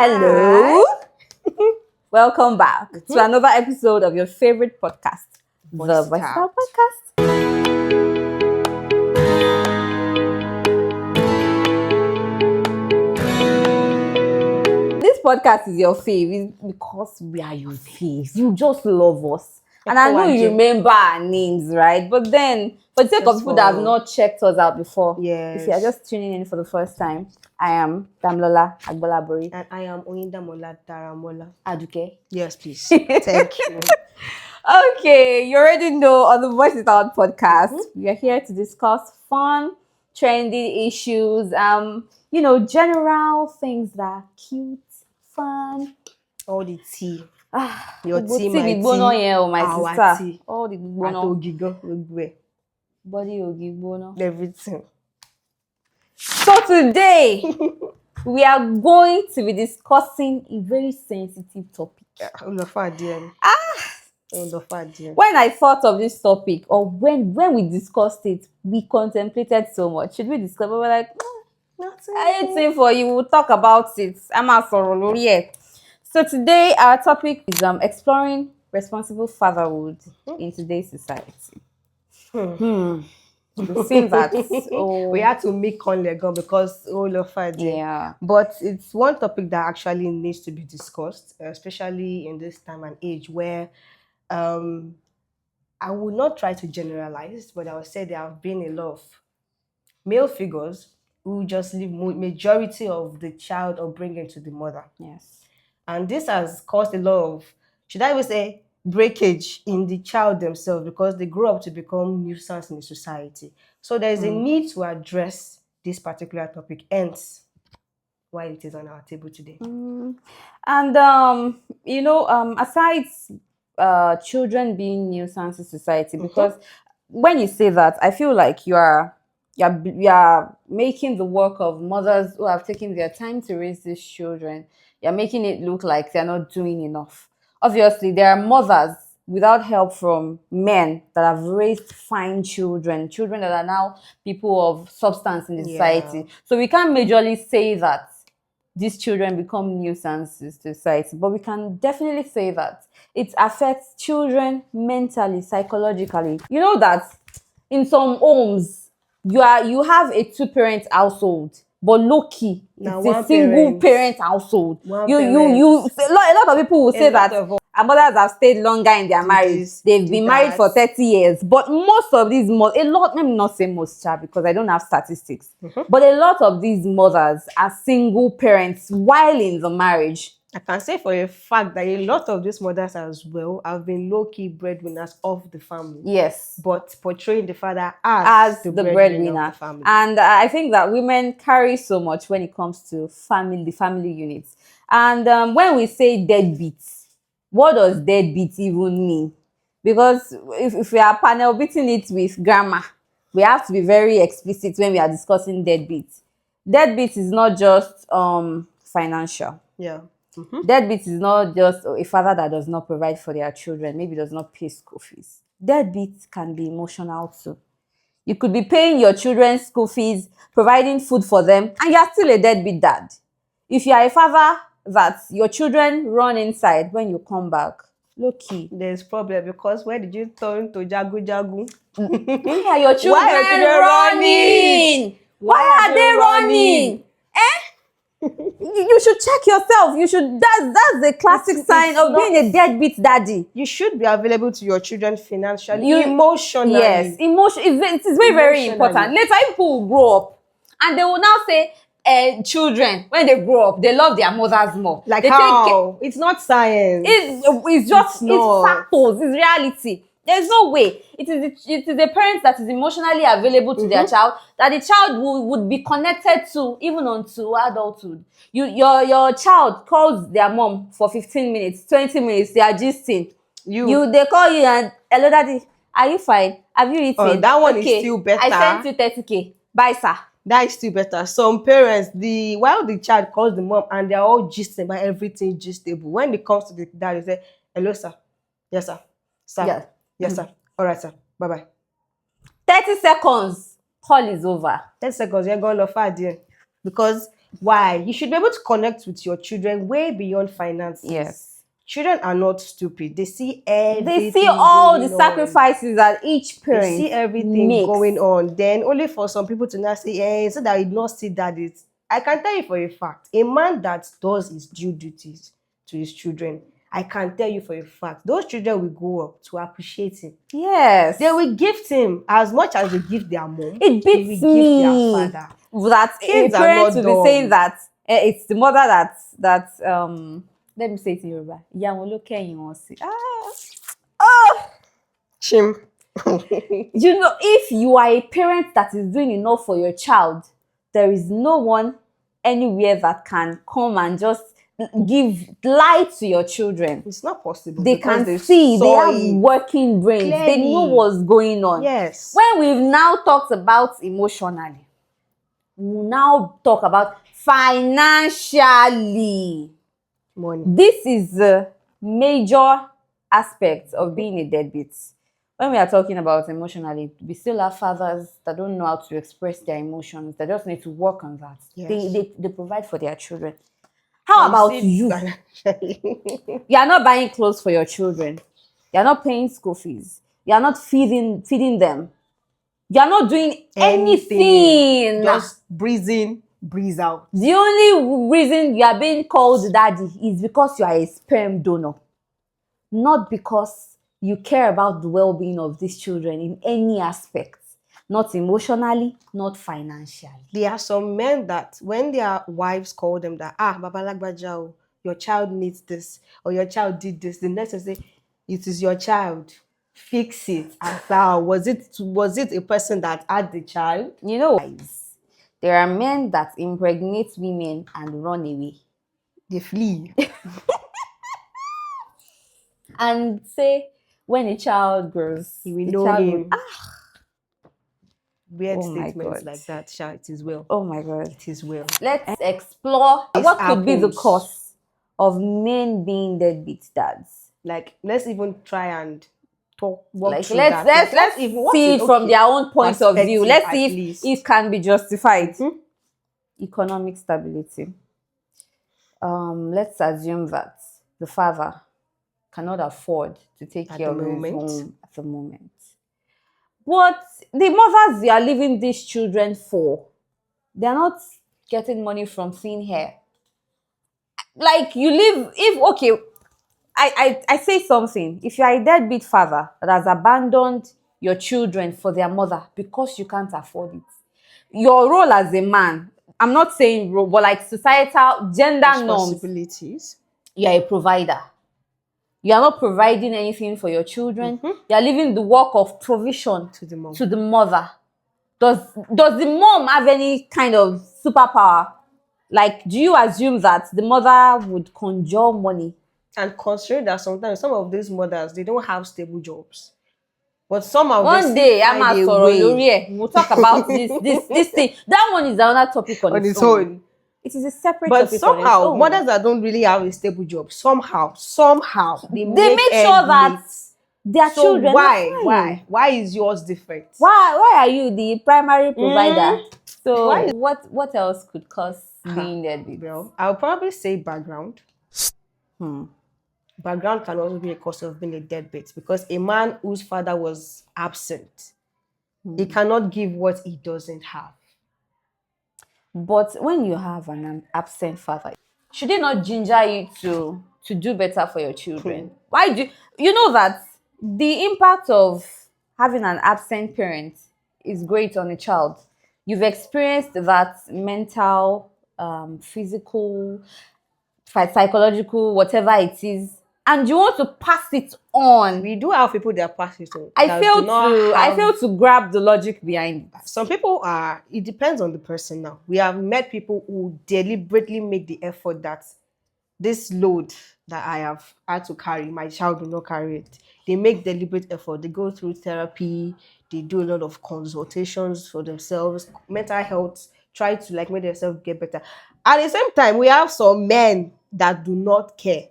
Hello. Welcome back to another episode of your favorite podcast, the Voice Out Podcast. This podcast is your fave because we are your faves. You just love us. And I know you remember our names, right? But then, for the sake of people that have not checked us out before, if you are just tuning in for the first time, I am Damlola Agbolabori. And I am Oyindamola Daramola Aduke. Yes, please. Thank you. Okay, you already know on the Voice It Out podcast, we are here to discuss fun, trendy issues, general things that are cute, fun. All the tea. Your tea, my tea. My sister. Tea. All the gbona. Body ogigbona. Everything. So today, we are going to be discussing a very sensitive topic. When I thought of this topic, or when we discussed it, we contemplated so much. Should we discuss? We were like, anything for you. We'll talk about it. So today, our topic is exploring responsible fatherhood in today's society. It seems that we had to make on Lego because all of it. Yeah. But it's one topic that actually needs to be discussed, especially in this time and age where I will not try to generalize, but I would say there have been a lot of male figures who just leave majority of the child upbringing to the mother. Yes. And this has caused a lot of, should I even say, breakage in the child themselves because they grow up to become nuisance in the society. So there is a need to address this particular topic, hence why it is on our table today. And aside children being nuisance in society, because when you say that, I feel like you are making the work of mothers who have taken their time to raise these children, you're making it look like they're not doing enough. Obviously, there are mothers without help from men that have raised fine children that are now people of substance in the society. So we can't majorly say that these children become nuisances to society, but we can definitely say that it affects children mentally, psychologically. You know that in some homes, you have a two-parent household, but low-key, it's a single-parent household. A lot of people will say that our mothers have stayed longer in their marriage. They've been married for 30 years. But most of these mothers, let me not say most, because I don't have statistics, but a lot of these mothers are single parents while in the marriage. I can say for a fact that a lot of these mothers as well have been low-key breadwinners of the family. Yes. But portraying the father as the breadwinner of the family. And I think that women carry so much when it comes to the family units. And when we say deadbeats, what does deadbeat even mean? Because if we are panel beating it with grammar, we have to be very explicit when we are discussing deadbeat. Deadbeat is not just financial. Yeah. Deadbeat is not just a father that does not provide for their children, maybe does not pay school fees. Deadbeat can be emotional too. You could be paying your children's school fees, providing food for them, and you're still a deadbeat dad. If you are a father that your children run inside when you come back, low-key, there's problem because where did you turn to jagu? Why are your children running? Why are they running? You should check yourself. That's the classic sign of being a deadbeat daddy. You should be available to your children financially, emotionally. Yes, it is very, very important. Later, people will grow up and they will now say, children, when they grow up, they love their mothers more. Like how? It's not science. It's factors. It's reality. There's no way. It is the parent that is emotionally available to their child that the child would be connected to even unto adulthood. Your child calls their mom for 15 minutes, 20 minutes, they are gisting. They call you and, hello daddy, are you fine? Have you eaten? That one is still better. I sent you 30K. Bye, sir. That is still better. Some parents, while the child calls the mom and they're all gisting about everything gistable, when it comes to the dad, they say, hello, sir. Yes, sir. Sir. Yeah. Yes, sir. All right, sir. Bye-bye. 30 seconds. Call is over. 30 seconds, you're going to far, dear. Because Why? You should be able to connect with your children way beyond finances. Yes. Children are not stupid. They see They see everything all the going on. sacrifices that each They parent see everything makes. going on. Then only for some people to not say, so that you not see that it's. I can tell you for a fact, a man that does his due duties to his children, I can tell you for a fact, those children will grow up to appreciate him. Yes. They will gift him as much as they give their mom. It They beats will gift their me father. that a Kids are parent not will be saying dumb. that it's the mother that let me say it in Yoruba. Ìyá wọn ló kẹ́yìn wọn sí. Chim. You know, if you are a parent that is doing enough for your child, there is no one anywhere that can come and just give light to your children. It's not possible. They because can see, they saw have it. working brains, they Clearly. know what's going on. Yes. When we've now talked about emotionally, we now talk about financially. Money. This is a major aspect of being a deadbeat. When we are talking about emotionally, we still have fathers that don't know how to express their emotions. They just need to work on that. Yes. They provide for their children. How about you? You are not buying clothes for your children. You are not paying school fees. You are not feeding them. You are not doing anything. Just breathe in, breathe out. The only reason you are being called daddy is because you are a sperm donor, not because you care about the well-being of these children in any aspect, not emotionally, not financially. There are some men that when their wives call them that, Baba Lagbajao, your child needs this, or your child did this, the next one say, it is your child. Fix it. Was it a person that had the child? You know, guys, there are men that impregnate women and run away. They flee. And say, when a child grows, You will the know child him. will, Weird Oh my statements God. like that. Sha, it is well. oh my God. It is well. Let's explore This what could be the happens. cause of men being deadbeat dads. Like, let's even try and walk Like through let's that. let's see it from their own point of view. Let's see if it can be justified. Economic stability. Let's assume that the father cannot afford to take care of his home at the moment. But the mothers they are leaving these children for, they are not getting money from thin hair. Like you live, if okay, I say something. If you are a deadbeat father that has abandoned your children for their mother because you can't afford it, your role as a man, I'm not saying role, but like societal gender norms, responsibilities. you are a provider. You are not providing anything for your children. You are leaving the work of provision To the mom. to the mother. Does the mom have any kind of superpower? Like, do you assume that the mother would conjure money? And consider that sometimes some of these mothers, they don't have stable jobs. But somehow One day, I'm at Sorolorie. We'll talk about this thing. That one is another topic on its own. It is a separate but topic somehow, on its own. mothers that don't really have a stable job, somehow, they make sure that their children are fine. Why is yours different? Why are you the primary provider? So what else could cause being deadbeat? Well, I'll probably say background. Background can also be a cause of being a deadbeat because a man whose father was absent, he cannot give what he doesn't have. But when you have an absent father, should it not ginger you to do better for your children? Why do you know that the impact of having an absent parent is great on a child? You've experienced that mental, physical, psychological, whatever it is, and you want to pass it on. We do have people that pass it on. I fail to grab the logic behind it. Some people are, it depends on the person now. We have met people who deliberately make the effort that this load that I have had to carry, my child will not carry it. They make deliberate effort. They go through therapy. They do a lot of consultations for themselves, mental health, try to like make themselves get better. At the same time, we have some men that do not care.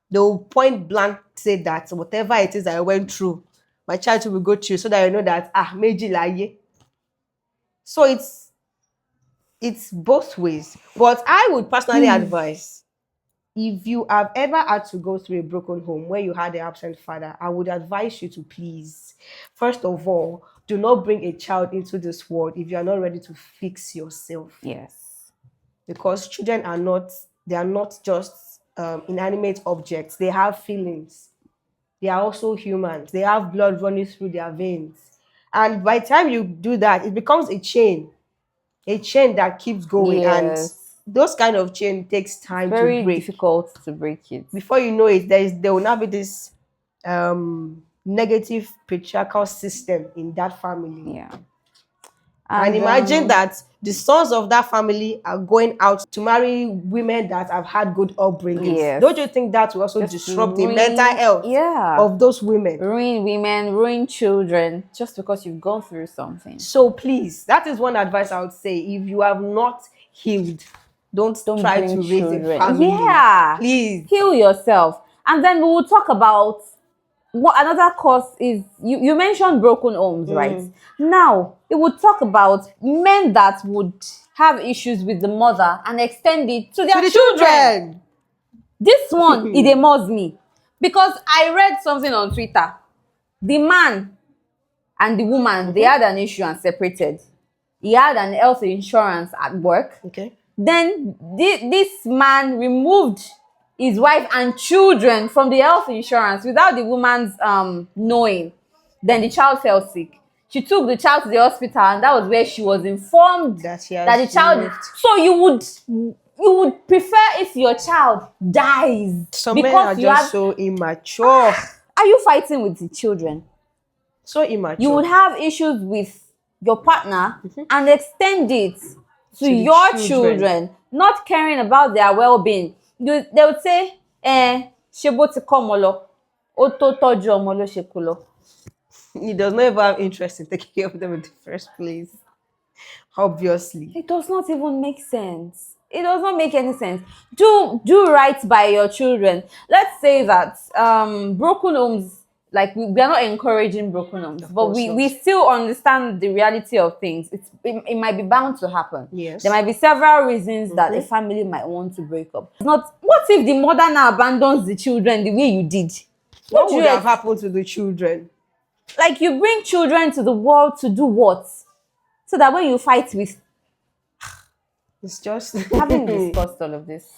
They'll point blank say that whatever it is I went through, my child will go through so that I know that meji laye. So it's both ways. But I would personally advise, but I would personally advise, if you have ever had to go through a broken home where you had an absent father, I would advise you to please, first of all, do not bring a child into this world if you are not ready to fix yourself. Yes. Because children are not, they are not just inanimate objects. They have feelings. They are also humans. They have blood running through their veins. And by the time you do that, it becomes a chain that keeps going. And Yes. those kind of chain takes time to Very break. difficult to break it. Before you know it, there will now be this negative patriarchal system in that family. Yeah. And imagine that the sons of that family are going out to marry women that have had good upbringings. Yes. Don't you think that will also Just disrupt the ruin, mental health yeah, of those women? ruin women, ruin children, just because you've gone through something. So please, that is one advice I would say. If you have not healed, don't try bring to raise a children. family. Yeah. Please. Heal yourself. And then we will talk about what another cause is. You mentioned broken homes, right? Now, it would talk about men that would have issues with the mother and extend it to their To the children. This one, it emotes me. Because I read something on Twitter. The man and the woman, they had an issue and separated. He had an health insurance at work. Okay. Then this man removed his wife and children from the health insurance without the woman's knowing. Then the child fell sick. She took the child to the hospital, and that was where she was informed That the child. moved. So you would prefer if your child dies. Some men are just so immature. Are you fighting with the children? So immature. You would have issues with your partner and extend it to your children, not caring about their well-being. They would say, ṣe bó ti kọ́ ọmọ lọ, ó tó tọ́jú ọmọ ló ṣe kó lọ. He does not even have interest in taking care of them in the first place. Obviously. It does not even make sense. It does not make any sense. Do right by your children. Let's say that broken homes, like we are not encouraging broken homes, but we still understand the reality of things. It might be bound to happen. Yes. There might be several reasons that a family might want to break up. It's not, what if the mother now abandons the children the way you did? What would have happened to the children? Like, you bring children to the world to do what? So that when you fight with... It's just... Having discussed all of this,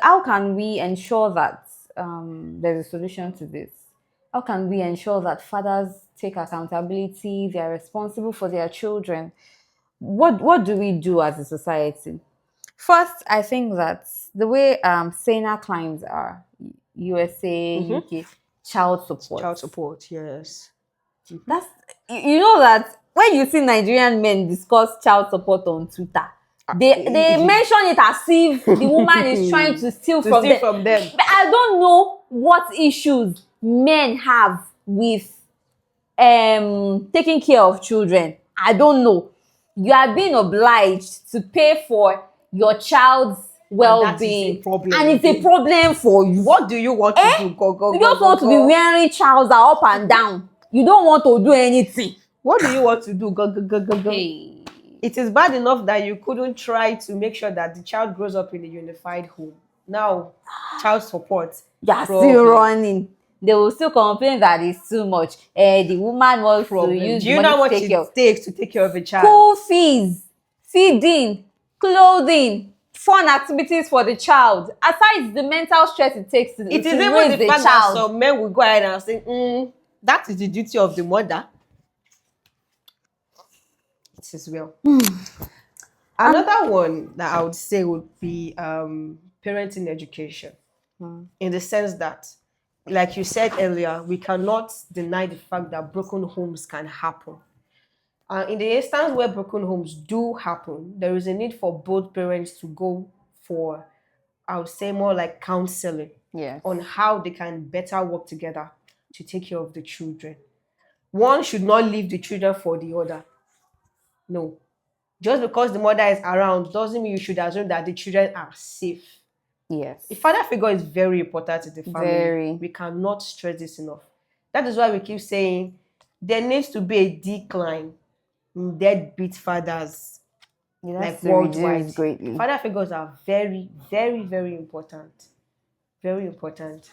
how can we ensure that there's a solution to this? How can we ensure that fathers take accountability, they are responsible for their children? What do we do as a society? First, I think that the way saner climes are, USA, UK, child support. Child support, yes. That's, you know that when you see Nigerian men discuss child support on Twitter, they mention it as if the woman is trying to steal from them. But I don't know what issues men have with taking care of children. I don't know. You are being obliged to pay for your child's well-being, and it's a problem for you. What do you want to do? You just want to be wearing trousers up and down. You don't want to do anything. What do you want to do? Hey. It is bad enough that you couldn't try to make sure that the child grows up in a unified home. Now, child support. You're still running. They will still complain that it's too much. The woman wants to use Do you know how much it takes to take care of a child? School fees, feeding, clothing, fun activities for the child. Aside the mental stress it takes to raise the child. It is even the fact that some men will go ahead and say, that is the duty of the mother. It is well. Another one that I would say would be parenting education. In the sense that, like you said earlier, we cannot deny the fact that broken homes can happen. In the instance where broken homes do happen, there is a need for both parents to go for, I would say, more like counseling on how they can better work together to take care of the children. One should not leave the children for the other. No. Just because the mother is around doesn't mean you should assume that the children are safe. Yes. The father figure is very important in the family. Very. We cannot stress this enough. That is why we keep saying there needs to be a decline in deadbeat fathers. It has like to reduce worldwide. greatly. Father figures are very, very, very important. Very important.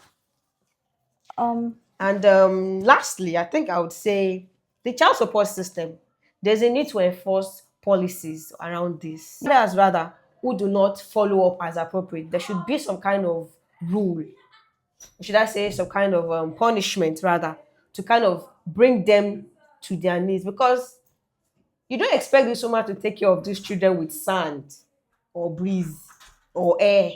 Um, And lastly, I think I would say the child support system. There's a need to enforce policies around this. Fathers, rather, who do not follow up as appropriate, there should be some kind of rule. Should I say some kind of punishment, rather, to kind of bring them to their knees? Because you don't expect this woman to take care of these children with sand or breeze or air.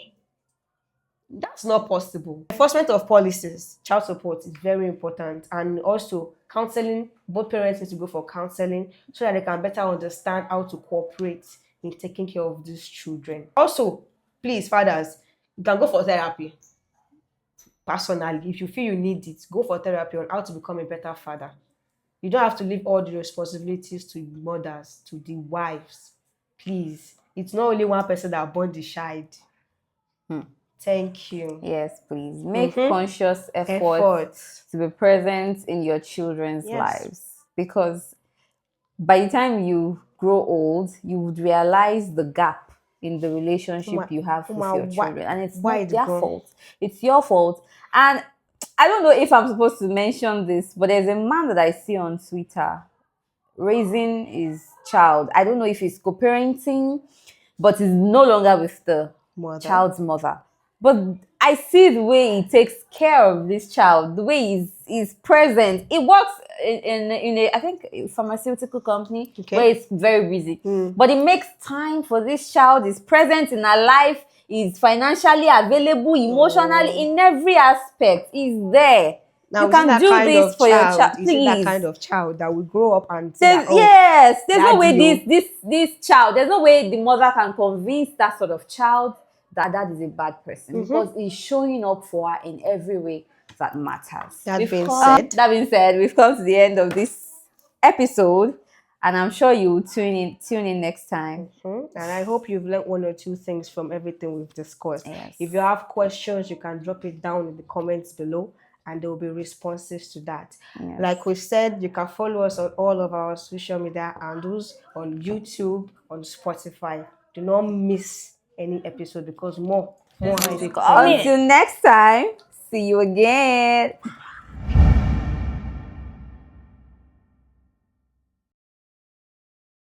That's not possible. Enforcement of policies, child support is very important, and also counseling. Both parents need to go for counseling so that they can better understand how to cooperate in taking care of these children. Also, please, fathers, you can go for therapy. Personally, if you feel you need it, go for therapy on how to become a better father. You don't have to leave all the responsibilities to mothers, to the wives. Please, it's not only one person that born the child. Thank you. yes, please make conscious efforts Efforts. to be present in your children's Yes. lives, because by the time you grow old, you would realize the gap in the relationship you have with your children, and it's why not it their gone? fault. It's your fault. And I don't know if I'm supposed to mention this, but there's a man that I see on Twitter raising his child. I don't know if he's co-parenting, but he's no longer with the Mother. child's mother. But I see the way he takes care of this child, the way he's present. He works in a, I think, a pharmaceutical company where Okay. it's very busy. But he makes time for this child. He's present in her life. He's financially available, emotionally, in every aspect. He's there. Now, You is it can that do kind this of for your child? child, Is it that please. kind of child that will grow up and say that, There's, oh, yes, there's no way daddy, oh, this child, there's no way the mother can convince that sort of child that that is a bad person, because he's showing up for her in every way that matters. that being said, That being said, we've come to the end of this episode, and I'm sure you will tune in next time. and I hope you've learned one or two things from everything we've discussed. Yes. If you have questions, you can drop it down in the comments below, and there will be responses to that. Yes. Like we said, you can follow us on all of our social media handles, on YouTube, on Spotify. Do not miss any episode, because more is coming. Until next time, see you again.